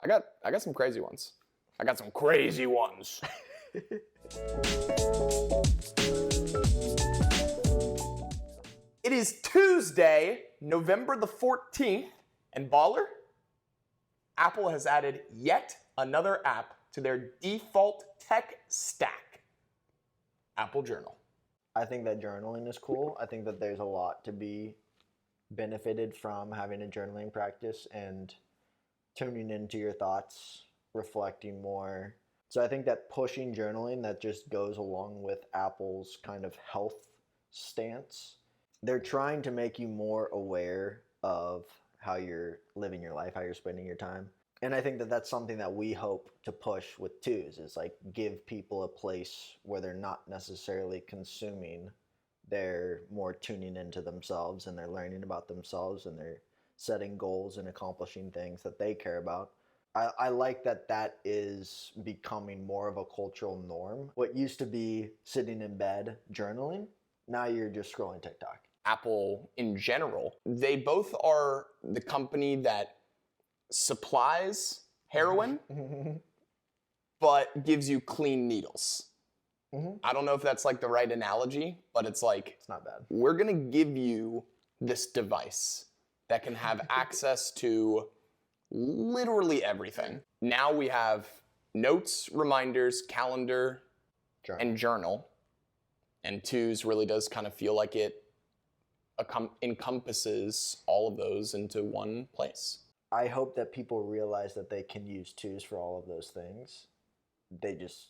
I got some crazy ones. I got some crazy ones. It is Tuesday, November the 14th, and Baller, Apple has added yet another app to their default tech stack, Apple Journal. I think that journaling is cool. I think that there's a lot to be benefited from having a journaling practice and tuning into your thoughts, reflecting more. So I think that pushing journaling, that just goes along with Apple's kind of health stance. They're trying to make you more aware of how you're living your life, how you're spending your time. And I think that that's something that we hope to push with Twos, is like give people a place where they're not necessarily consuming. They're more tuning into themselves, and they're learning about themselves, and they're setting goals and accomplishing things that they care about. I like that that is becoming more of a cultural norm. What used to be sitting in bed journaling, now you're just scrolling TikTok. Apple in general, they both are the company that supplies heroin, but gives you clean needles. I don't know if that's like the right analogy, but it's like, It's not bad. we're gonna give you this device that can have access to literally everything. Now we have notes, reminders, calendar, and journal. And Twos really does kind of feel like it encompasses all of those into one place. I hope that people realize that they can use Twos for all of those things. They just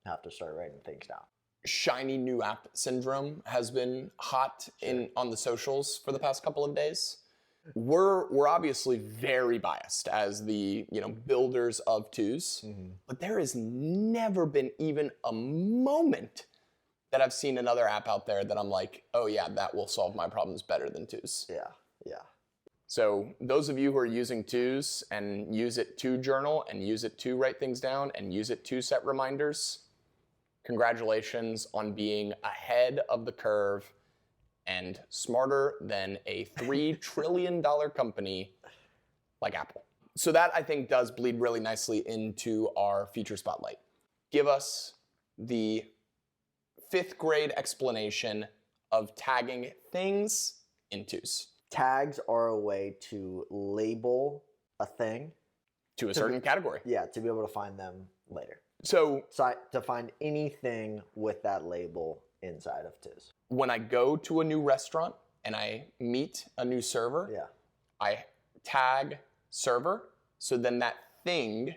have to start writing things down. Shiny new app syndrome has been hot on the socials for the past couple of days. We're obviously very biased as the builders of Twos, but there has never been even a moment that I've seen another app out there that I'm like, oh yeah, that will solve my problems better than Twos. Yeah. So those of you who are using Twos and use it to journal and use it to write things down and use it to set reminders, congratulations on being ahead of the curve and smarter than a $3 trillion company like Apple. So that, I think, does bleed really nicely into our feature spotlight. Give us the 5th grade explanation of tagging things in Twos. Tags are a way to label a thing. To a certain category. Yeah, to be able to find them later. So to find anything with that label inside of Twos. when I go to a new restaurant and I meet a new server, I tag server, so then that thing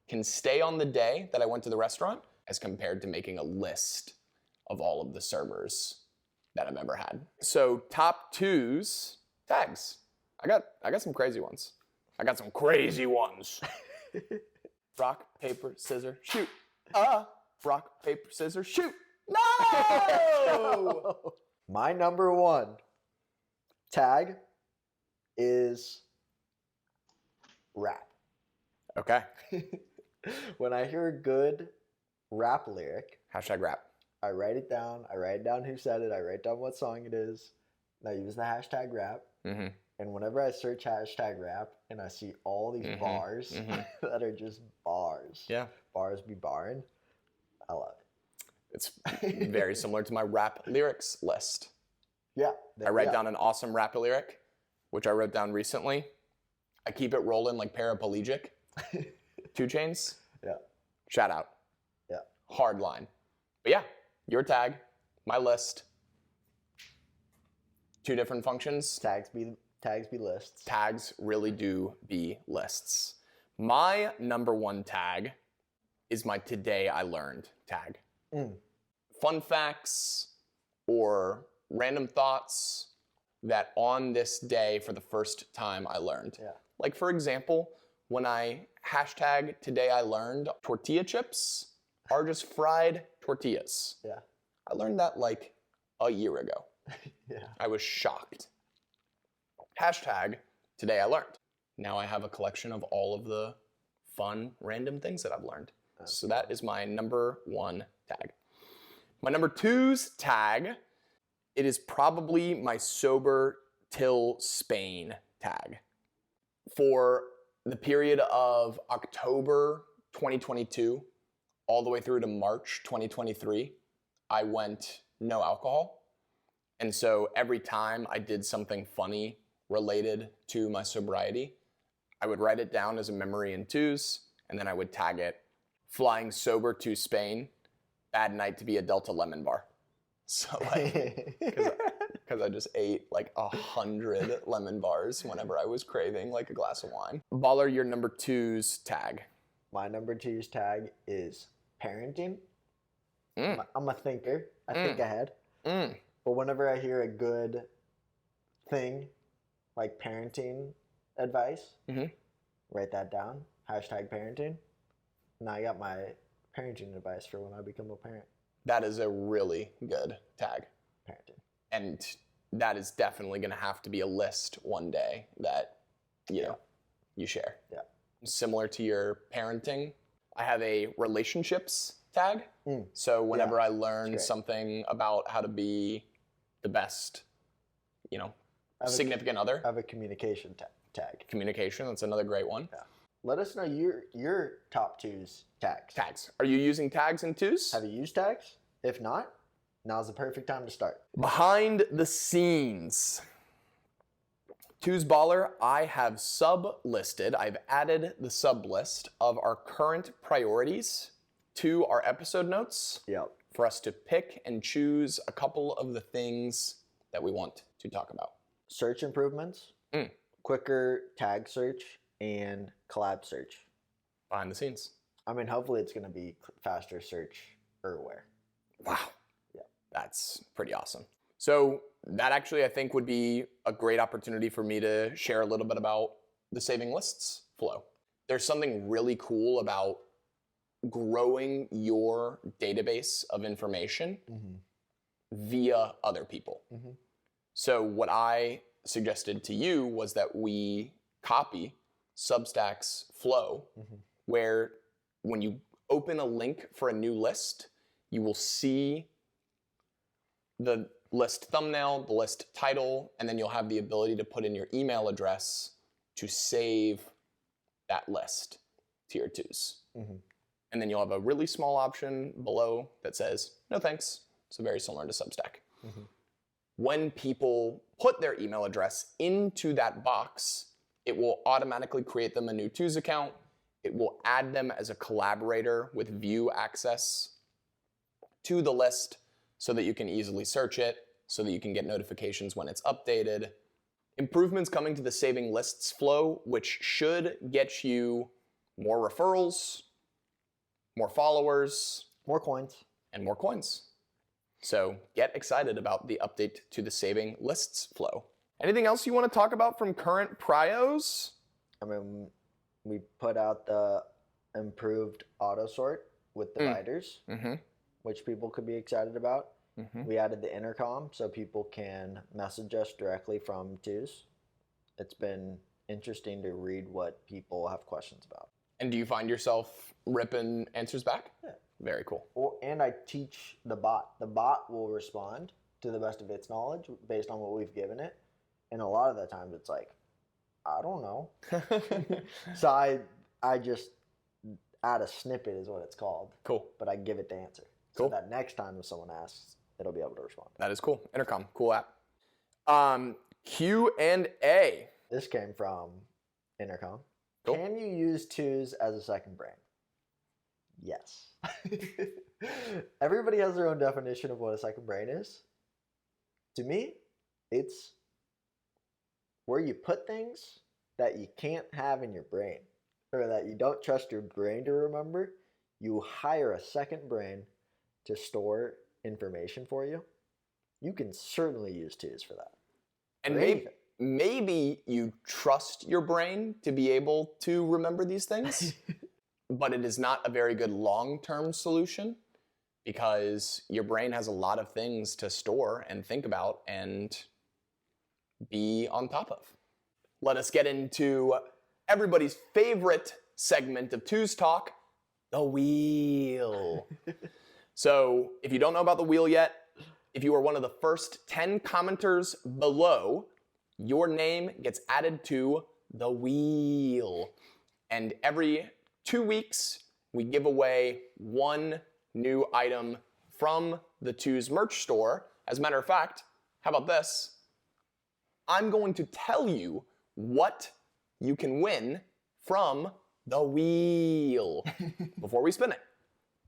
can stay on the day that I went to the restaurant, as compared to making a list of all of the servers that I've ever had. So top Twos, tags. I got some crazy ones. I got some crazy ones. Rock, paper, scissors, shoot. Rock, paper, scissors, shoot. No! My number one tag is rap. Okay. When I hear a good rap lyric, #rap. I write it down. I write down who said it. I write down what song it is. And I use the #rap. And whenever I search #rap and I see all these bars that are just bars. Yeah. Bars be barring. I love it. It's very similar to my rap lyrics list. Yeah. I write down an awesome rap lyric, which I wrote down recently. I keep it rolling like paraplegic. 2 Chainz. Yeah. Shout out. Yeah. Hard line. But yeah, your tag, my list. 2 different functions. Tags be lists. Tags really do be lists. My number one tag is my Today I Learned tag. Fun facts or random thoughts that on this day for the first time I learned. Yeah. Like, for example, when I hashtag Today I Learned, tortilla chips are just fried tortillas. Yeah. I learned that like a year ago. Yeah. I was shocked. Hashtag Today I Learned. Now I have a collection of all of the fun, random things that I've learned. So that is my number one tag. My number two's tag, it is probably my sober till Spain tag. For the period of October 2022 all the way through to March 2023, I went no alcohol. And so every time I did something funny related to my sobriety, I would write it down as a memory in twos, and then I would tag it, flying sober to Spain, bad night to be a Delta lemon bar. So like, because I just ate like 100 lemon bars whenever I was craving like a glass of wine. Baller, your number two's tag. My number two's tag is parenting. I'm a thinker. I think ahead. But whenever I hear a good thing, like parenting advice, write that down. Hashtag parenting. Now I got my parenting advice for when I become a parent. That is a really good tag. Parenting. And that is definitely going to have to be a list one day that, you know, you share. Yeah. Similar to your parenting, I have a relationships tag. So whenever I learn something about how to be the best, you know, significant other. I have a communication tag. Communication, that's another great one. Yeah. Let us know your top two's tags. Tags. Are you using tags and twos? Have you used tags? If not, now's the perfect time to start. Behind the scenes. Twos Baller, I have sub-listed, I've added the sub-list of our current priorities to our episode notes for us to pick and choose a couple of the things that we want to talk about. Search improvements, quicker tag search, and collab search. Behind the scenes. I mean, hopefully it's going to be faster search everywhere. Wow. Yeah. That's pretty awesome. So that actually, I think, would be a great opportunity for me to share a little bit about the saving lists flow. There's something really cool about growing your database of information via other people. So what I suggested to you was that we copy Substack's flow, where when you open a link for a new list, you will see the list thumbnail, the list title, and then you'll have the ability to put in your email address to save that list to your twos. And then you'll have a really small option below that says, no thanks. So very similar to Substack. When people put their email address into that box, it will automatically create them a new twos account. It will add them as a collaborator with view access to the list so that you can easily search it, so that you can get notifications when it's updated. Improvements coming to the saving lists flow, which should get you more referrals, more followers, more coins, and more coins. So get excited about the update to the saving lists flow. Anything else you want to talk about from current prios? I mean, we put out the improved auto sort with dividers, which people could be excited about. We added the intercom so people can message us directly from twos. It's been interesting to read what people have questions about. And do you find yourself ripping answers back? Yeah. Very cool. And I teach the bot. The bot will respond to the best of its knowledge based on what we've given it. And a lot of the times it's like, I don't know. So I just add a snippet is what it's called. Cool. But I give it the answer. Cool. So that next time if someone asks, it'll be able to respond. That is cool. Intercom, cool app. Q&A. This came from Intercom. Cool. Can you use twos as a second brain? Yes. Everybody has their own definition of what a second brain is. To me, it's where you put things that you can't have in your brain or that you don't trust your brain to remember. You hire a second brain to store information for you. You can certainly use twos for that. And maybe you trust your brain to be able to remember these things, but it is not a very good long-term solution because your brain has a lot of things to store and think about and be on top of. Let us get into everybody's favorite segment of Twos Talk, the wheel. So if you don't know about the wheel yet, if you are one of the first 10 commenters below, your name gets added to the wheel. And every 2 weeks, we give away one new item from the Twos merch store. As a matter of fact, how about this? I'm going to tell you what you can win from the wheel before we spin it.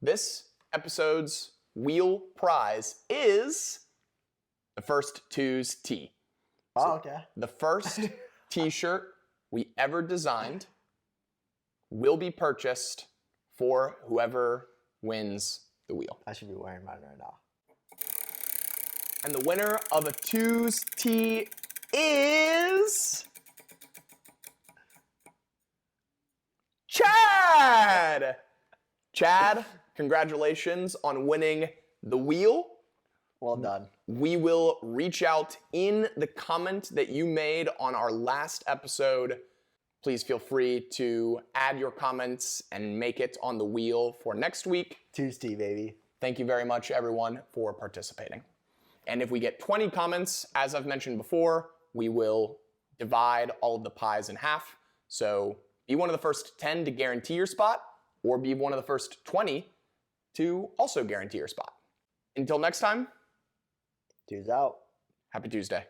This episode's wheel prize is the first Twos tee. Oh, okay. The first t-shirt we ever designed will be purchased for whoever wins the wheel. I should be wearing mine right now. And the winner of a Twos tee is Chad! Chad, congratulations on winning the wheel. Well done. We will reach out in the comment that you made on our last episode. Please feel free to add your comments and make it on the wheel for next week. Tuesday, baby. Thank you very much, everyone, for participating. And if we get 20 comments, as I've mentioned before, we will divide all of the pies in half. So be one of the first 10 to guarantee your spot, or be one of the first 20 to also guarantee your spot. Until next time, Tuesday out. happy Tuesday.